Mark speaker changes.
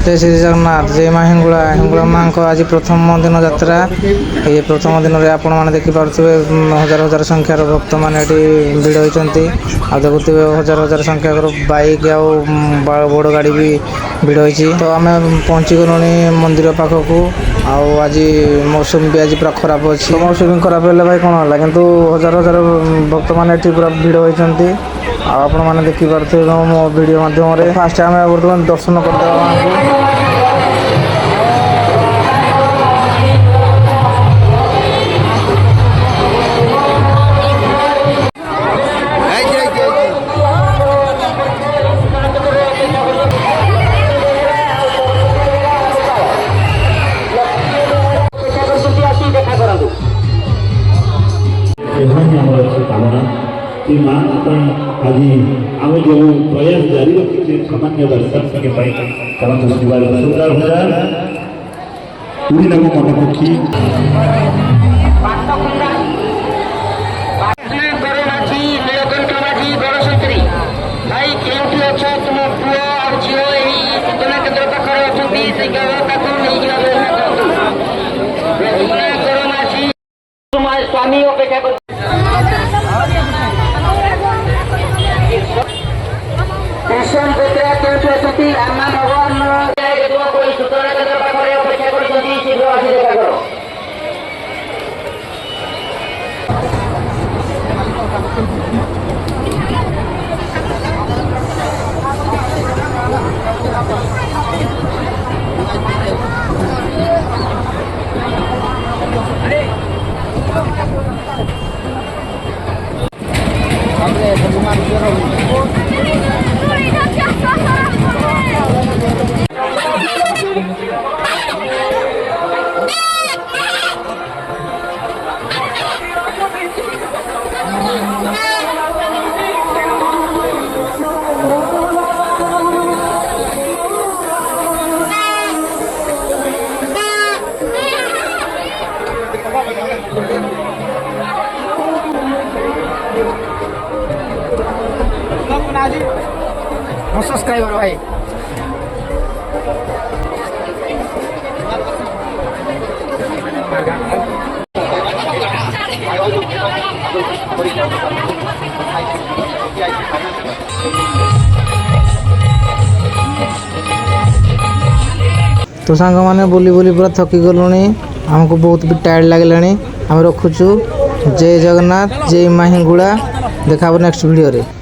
Speaker 1: जय श्री जगन्नाथ जय माँ हिंगुला हिंगुला माँ को आज प्रथम दिन यात्रा ये प्रथम दिन में आपण मैंने देखिपे हजार हजार संख्यार भक्त मैंने भिड़ होती आ देखुवे हजार हजार संख्यार बाइक आ बड़ गाड़ी भी भिड़ होती तो आम पहुँची गलु मंदिर पाखक आज मौसम भी आज पूरा खराब अच्छी तो मौसम खराब है भाई कौन है कि हजार हजार भक्त मैंने पूरा भिड़ होती आपण मैंने देखिपे मो वीडियो माध्यम फास्ट आम बर्तमान दर्शन करदे
Speaker 2: आज आम जो प्रयास जारी रखी सामान्य दर्शन मन पक्षी
Speaker 3: स्वामी अपेक्षा कृष्ण पुत्रा केउठी अछंती रामा भगवान कोई सूचना केन्द्र पाखरे अपेक्षा करछंती शीघ्र आसी देखा करो सब्सक्राइबर भाई
Speaker 1: तो सांग मैंने बुली बुली पूरा थकी गलु आमको बहुत भी टायर्ड लगे आम रखुचु जय जगन्नाथ जय माँ हिंगुला देखा नेक्स्ट वीडियो रे।